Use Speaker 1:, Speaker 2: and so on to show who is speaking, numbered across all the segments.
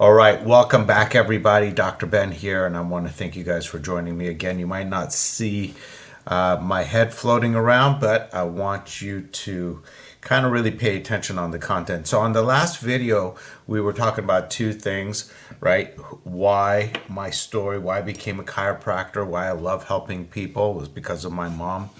Speaker 1: All right, welcome back, everybody. Dr. Ben here, and I want to thank you guys for joining me again. You might not see my head floating around, but I want you to kind of really pay attention on the content. So, on the last video, we were talking about two things, right? Why my story, why I became a chiropractor, why I love helping people was because of my mom.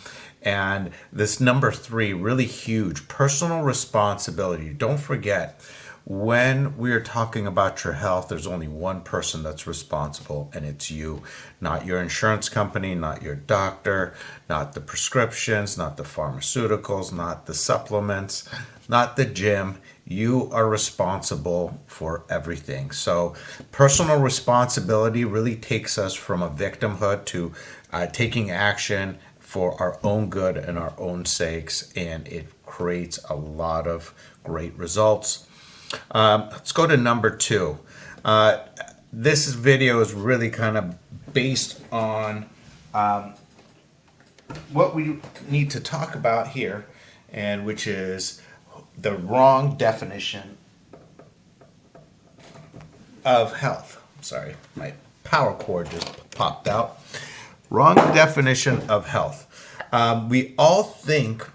Speaker 1: And this number three, really huge, personal responsibility. Don't forget, when we are talking about your health, there's only one person that's responsible, and it's you. Not your insurance company, not your doctor, not the prescriptions, not the pharmaceuticals, not the supplements, not the gym. You are responsible for everything. So, personal responsibility really takes us from a victimhood to taking action for our own good and our own sakes, and it creates a lot of great results. Let's go to number two. This video is really kind of based on what we need to talk about here, and which is the wrong definition of health. Sorry, my power cord just popped out. Wrong definition of health. We all think,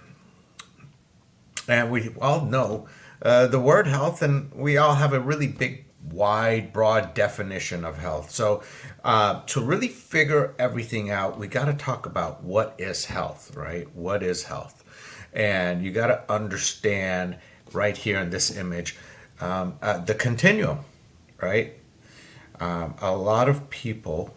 Speaker 1: and we all know the word health, and we all have a really big, wide, broad definition of health. So to really figure everything out, we got to talk about what is health, right? What is health? And you got to understand right here in this image the continuum, right? A lot of people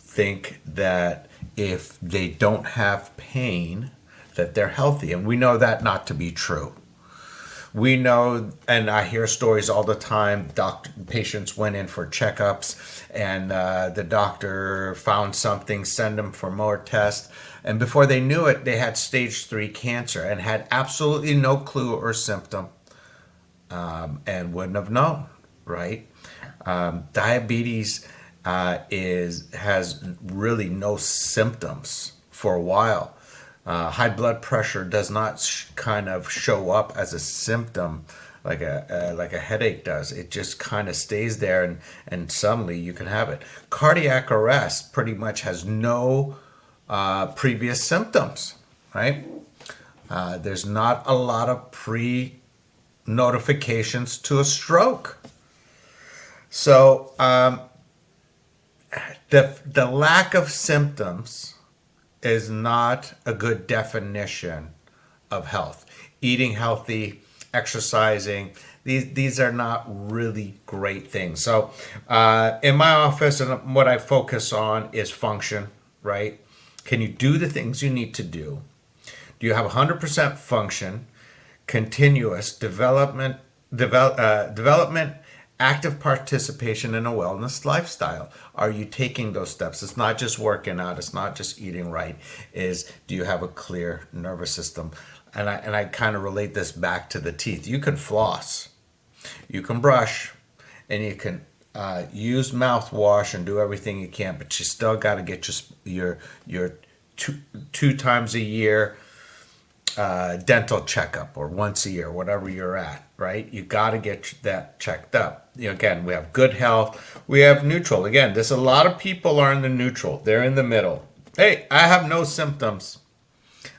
Speaker 1: think that if they don't have pain, that they're healthy, and we know that not to be true. We know, and I hear stories all the time, patients went in for checkups and the doctor found something, send them for more tests, and before they knew it, they had stage 3 cancer and had absolutely no clue or symptom, and wouldn't have known, right? Diabetes has really no symptoms for a while. High blood pressure does not kind of show up as a symptom like a headache does. It just kind of stays there, and suddenly you can have it. Cardiac arrest pretty much has no previous symptoms, right? There's not a lot of pre-notifications to a stroke. So the lack of symptoms is not a good definition of health. Eating healthy, exercising, these are not really great things. So in my office, and what I focus on is function, right? Can you do the things you need to do? Do you have 100% function, continuous development, active participation in a wellness lifestyle? Are you taking those steps? It's not just working out. It's not just eating right. Do you have a clear nervous system? And I kind of relate this back to the teeth. You can floss, you can brush, and you can use mouthwash and do everything you can, but you still got to get your two times a year dental checkup, or once a year, whatever you're at, right? You got to get that checked up. Again, we have good health, we have neutral. Again, there's a lot of people are in the neutral. They're in the middle. Hey, I have no symptoms.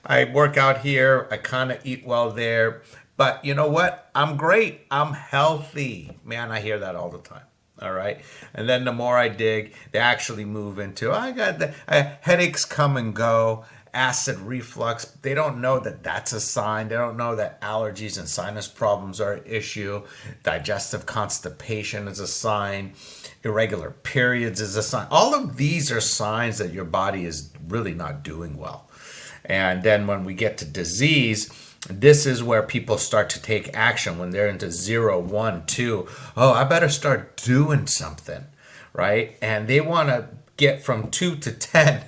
Speaker 1: I work out here. I kind of eat well there. But you know what? I'm great. I'm healthy. Man, I hear that all the time. All right. And then the more I dig, they actually move into, I got the headaches come and go, acid reflux. They don't know that that's a sign. They don't know that allergies and sinus problems are an issue. Digestive constipation is a sign. Irregular periods is a sign. All of these are signs that your body is really not doing well. And then when we get to disease, this is where people start to take action when they're into 0, 1, 2. Oh, I better start doing something, right? And they want to get from 2 to 10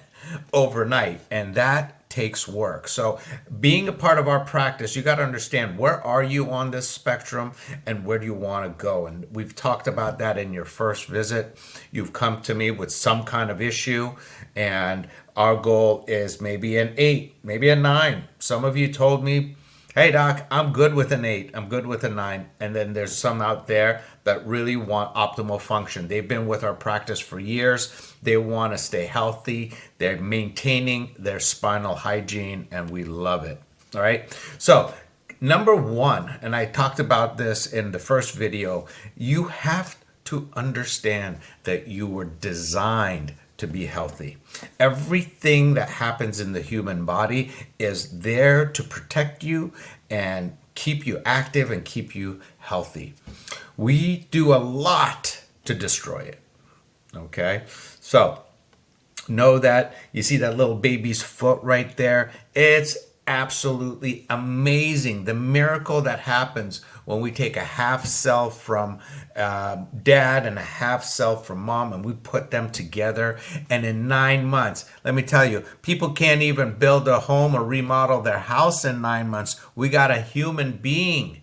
Speaker 1: overnight, and that takes work. So being a part of our practice, you got to understand, where are you on this spectrum and where do you want to go? And we've talked about that in your first visit. You've come to me with some kind of issue, and our goal is maybe an 8, maybe a 9. Some of you told me Hey doc, I'm good with an 8. I'm good with a 9. And then there's some out there that really want optimal function. They've been with our practice for years. They want to stay healthy. They're maintaining their spinal hygiene, and we love it. All right. So, number one, and I talked about this in the first video, you have to understand that you were designed to be healthy. Everything that happens in the human body is there to protect you and keep you active and keep you healthy. We do a lot to destroy it. Okay? So, know that you see that little baby's foot right there. It's absolutely amazing the miracle that happens when we take a half cell from dad and a half cell from mom and we put them together, and in 9 months, let me tell you, people can't even build a home or remodel their house in 9 months. We got a human being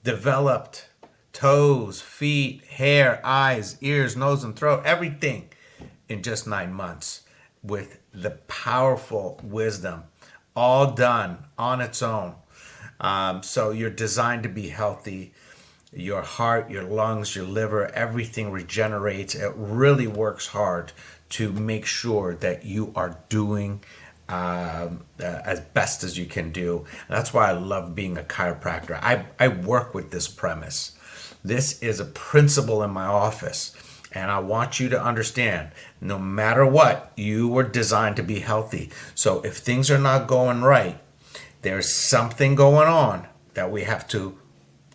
Speaker 1: developed: toes, feet, hair, eyes, ears, nose, and throat, everything in just 9 months, with the powerful wisdom, all done on its own. So you're designed to be healthy. Your heart, your lungs, your liver, everything regenerates. It really works hard to make sure that you are doing as best as you can do. And that's why I love being a chiropractor. I work with this premise. This is a principle in my office. And I want you to understand, no matter what, you were designed to be healthy. So if things are not going right, there's something going on that we have to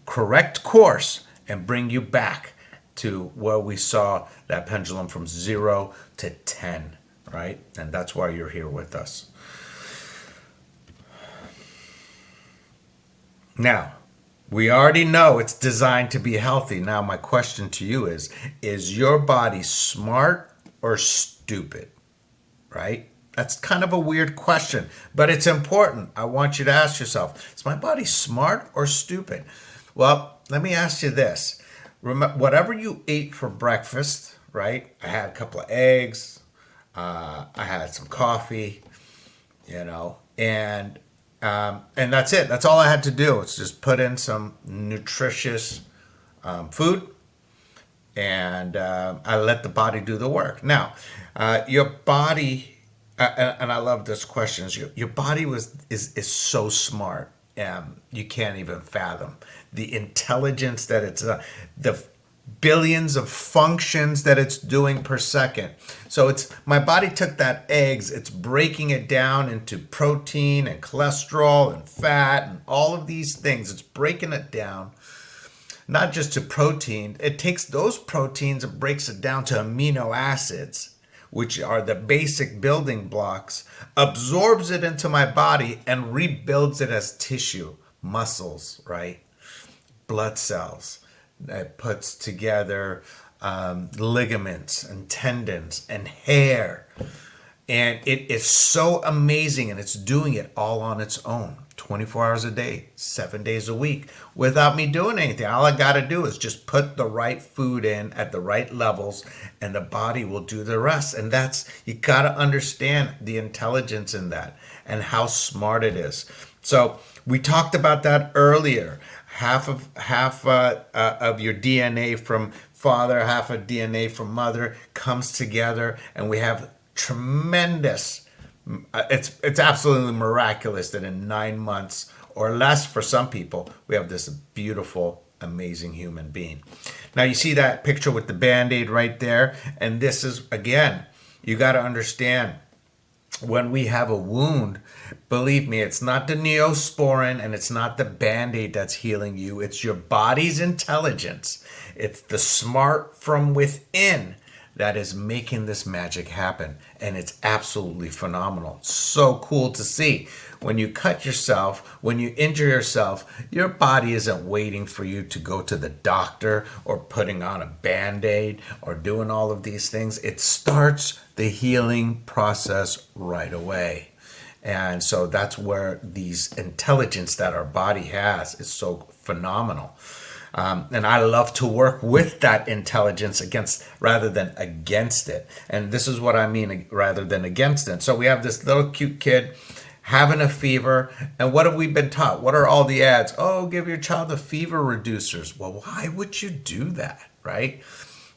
Speaker 1: correct course and bring you back to where we saw that pendulum from 0 to 10, right? And that's why you're here with us. Now, we already know it's designed to be healthy. Now, my question to you is your body smart or stupid? Right? That's kind of a weird question, but it's important. I want you to ask yourself, is my body smart or stupid? Well, let me ask you this. Remember, whatever you ate for breakfast, right? I had a couple of eggs. I had some coffee, and that's it. That's all I had to do. It's just put in some nutritious food, and I let the body do the work. Now, your body, and I love this question. Your body is so smart. You can't even fathom the intelligence that it's the billions of functions that it's doing per second. So it's my body took that eggs, it's breaking it down into protein and cholesterol and fat and all of these things. It's breaking it down not just to protein. It takes those proteins and breaks it down to amino acids, which are the basic building blocks, absorbs it into my body and rebuilds it as tissue, muscles, right? Blood cells. It puts together ligaments and tendons and hair. And it is so amazing, and it's doing it all on its own, 24 hours a day, 7 days a week, without me doing anything. All I got to do is just put the right food in at the right levels, and the body will do the rest. And you got to understand the intelligence in that and how smart it is. So we talked about that earlier. Half of your DNA from father, half of DNA from mother comes together, and we have tremendous. It's absolutely miraculous that in 9 months or less for some people, we have this beautiful, amazing human being. Now you see that picture with the Band-Aid right there, and this is, again, you got to understand. When we have a wound, believe me, it's not the neosporin and it's not the Band-Aid that's healing you. It's your body's intelligence. It's the smart from within that is making this magic happen. And it's absolutely phenomenal. So cool to see. When you cut yourself, when you injure yourself, your body isn't waiting for you to go to the doctor or putting on a Band-Aid or doing all of these things. It starts the healing process right away. And so that's where these intelligence that our body has is so phenomenal. And I love to work with that intelligence rather than against it. And this is what I mean, rather than against it. So we have this little cute kid, having a fever. And what have we been taught? What are all the ads? Oh, give your child a fever reducers. Well, why would you do that, right?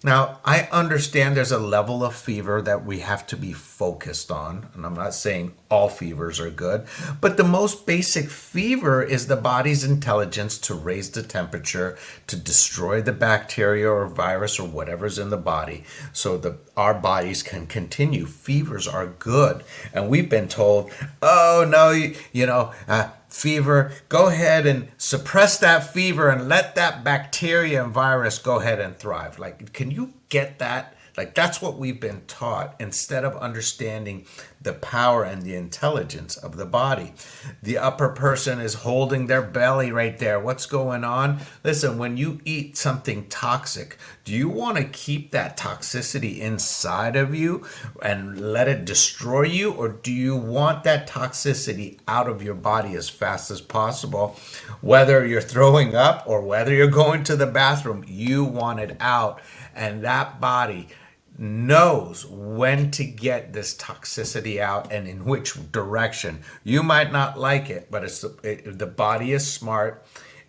Speaker 1: Now, I understand there's a level of fever that we have to be focused on, and I'm not saying all fevers are good, but the most basic fever is the body's intelligence to raise the temperature, to destroy the bacteria or virus or whatever's in the body so that our bodies can continue. Fevers are good, and we've been told, oh, no, fever, go ahead and suppress that fever and let that bacteria and virus go ahead and thrive. Like, can you get that? Like, that's what we've been taught instead of understanding the power and the intelligence of the body. The upper person is holding their belly right there. What's going on? Listen, when you eat something toxic, do you want to keep that toxicity inside of you and let it destroy you? Or do you want that toxicity out of your body as fast as possible? Whether you're throwing up or whether you're going to the bathroom, you want it out. And that body knows when to get this toxicity out and in which direction. You might not like it, but the body is smart.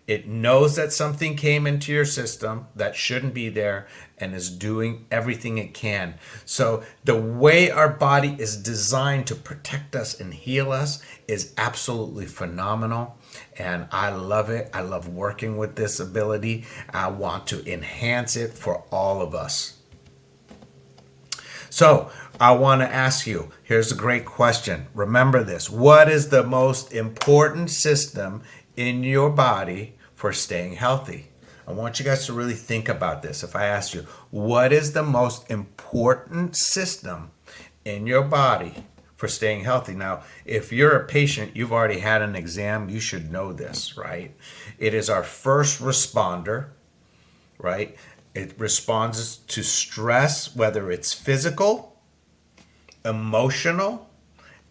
Speaker 1: It knows that something came into your system that shouldn't be there and is doing everything it can. So the way our body is designed to protect us and heal us is absolutely phenomenal. And I love it. I love working with this ability. I want to enhance it for all of us. So I want to ask you, here's a great question. Remember this. What is the most important system in your body for staying healthy? I want you guys to really think about this. If I asked you, what is the most important system in your body for staying healthy? Now, if you're a patient, you've already had an exam, you should know this, right? It is our first responder, right? It responds to stress, whether it's physical, emotional,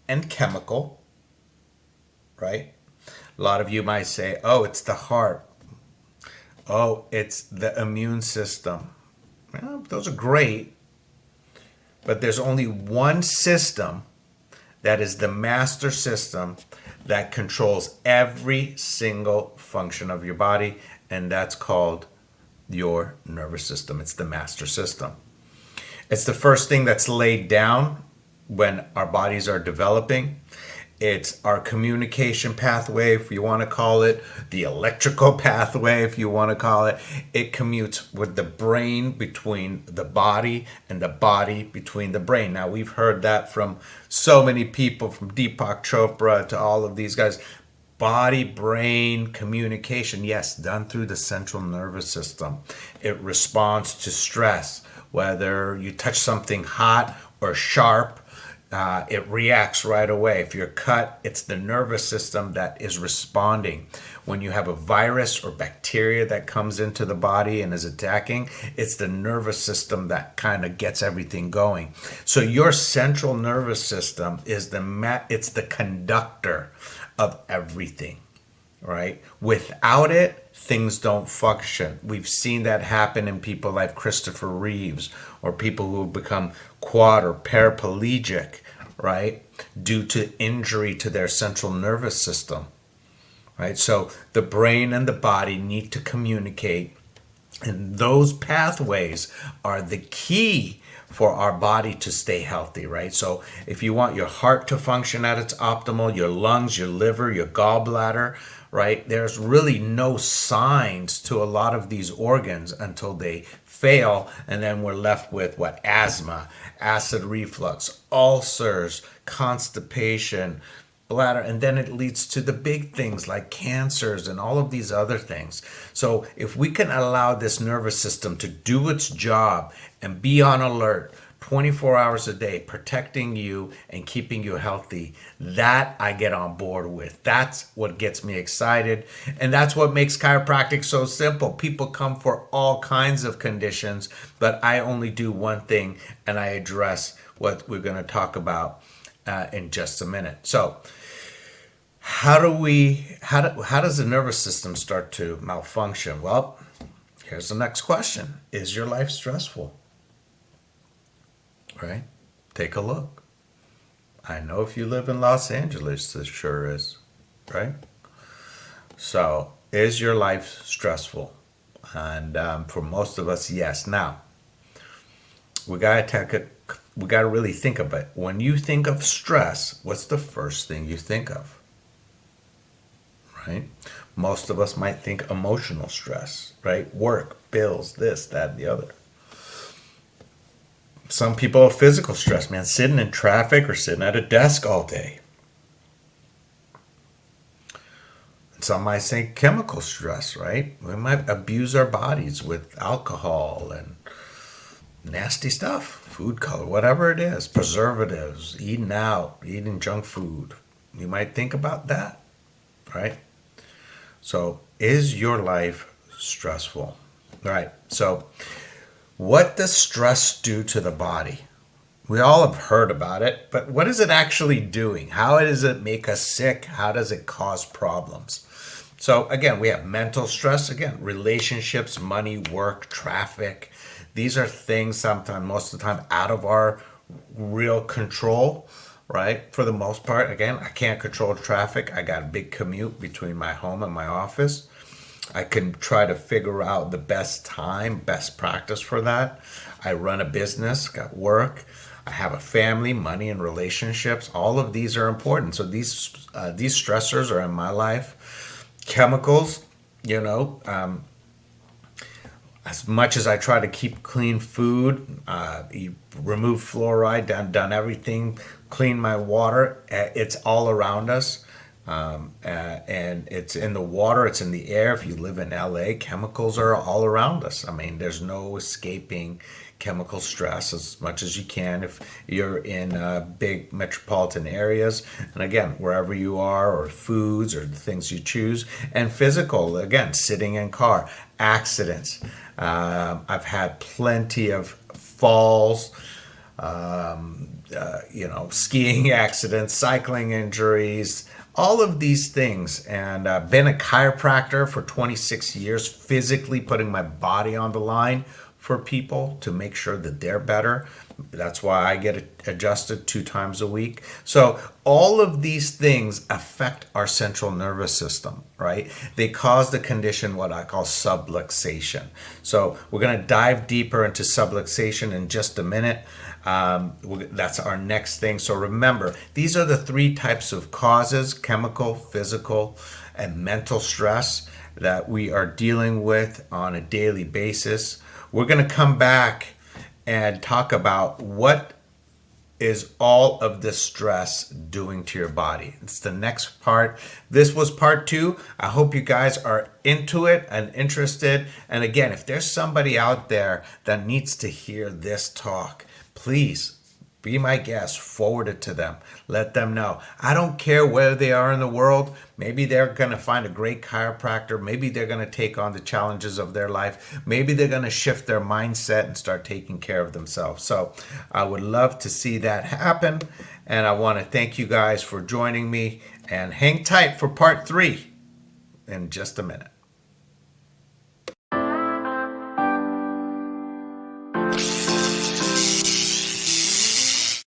Speaker 1: and chemical, right? A lot of you might say, oh, it's the heart. Oh, it's the immune system. Well, those are great, but there's only one system that is the master system that controls every single function of your body, and that's called your nervous system. It's the master system. It's the first thing that's laid down when our bodies are developing. It's our communication pathway, if you want to call it, the electrical pathway, if you want to call it. It commutes with the brain between the body and the body between the brain. Now, we've heard that from so many people, from Deepak Chopra to all of these guys. Body-brain communication, yes, done through the central nervous system. It responds to stress. Whether you touch something hot or sharp, it reacts right away. If you're cut, it's the nervous system that is responding. When you have a virus or bacteria that comes into the body and is attacking, it's the nervous system that kind of gets everything going. So your central nervous system is it's the conductor of everything, right? Without it, things don't function. We've seen that happen in people like Christopher Reeves, or people who have become quad or paraplegic, right? Due to injury to their central nervous system, right? So the brain and the body need to communicate, and those pathways are the key for our body to stay healthy, right? So if you want your heart to function at its optimal, your lungs, your liver, your gallbladder, right? There's really no signs to a lot of these organs until they fail, and then we're left with what? Asthma, acid reflux, ulcers, constipation, bladder, and then it leads to the big things like cancers and all of these other things. So if we can allow this nervous system to do its job and be on alert 24 hours a day, protecting you and keeping you healthy, that I get on board with. That's what gets me excited. And that's what makes chiropractic so simple. People come for all kinds of conditions, but I only do one thing, and I address what we're going to talk about in just a minute. So how does the nervous system start to malfunction? Well, here's the next question. Is your life stressful? Right? Take a look. I know if you live in Los Angeles, it sure is, right? So, is your life stressful? And for most of us, yes. Now, we gotta take a, we gotta really think of it. When you think of stress, what's the first thing you think of, right? Most of us might think emotional stress, right? Work, bills, this, that, and the other. Some people have physical stress, man, sitting in traffic or sitting at a desk all day. Some might say chemical stress, right? We might abuse our bodies with alcohol and nasty stuff, food color, whatever it is, preservatives, eating out, eating junk food. You might think about that, right? So, is your life stressful? Right. So, what does stress do to the body? We all have heard about it, but what is it actually doing? How does it make us sick? How does it cause problems? So, again, we have mental stress, again, relationships, money, work, traffic. These are things sometimes, most of the time, out of our real control, right? For the most part, again, I can't control traffic. I got a big commute between my home and my office. I can try to figure out the best time, best practice for that. I run a business, got work. I have a family, money, and relationships. All of these are important. So these stressors are in my life. Chemicals, you know, as much as I try to keep clean food, remove fluoride, done everything, clean my water. It's all around us. And it's in the water, it's in the air. If you live in LA, chemicals are all around us. I mean, there's no escaping chemical stress as much as you can if you're in big metropolitan areas. And again, wherever you are, or foods, or the things you choose. And physical, again, sitting in car, accidents. I've had plenty of falls, skiing accidents, cycling injuries, all of these things. And I've been a chiropractor for 26 years, physically putting my body on the line for people to make sure that they're better. That's why I get adjusted 2 times a week. So all of these things affect our central nervous system, right? They cause the condition what I call subluxation. So we're going to dive deeper into subluxation in just a minute. That's our next thing. So remember, these are the 3 types of causes: chemical, physical, and mental stress that we are dealing with on a daily basis. We're going to come back and talk about what is all of this stress doing to your body. It's the next part. This was part 2. I hope you guys are into it and interested. And again, if there's somebody out there that needs to hear this talk, please be my guest, forward it to them, let them know. I don't care where they are in the world. Maybe they're going to find a great chiropractor. Maybe they're going to take on the challenges of their life. Maybe they're going to shift their mindset and start taking care of themselves. So I would love to see that happen. And I want to thank you guys for joining me, and hang tight for part 3 in just a minute.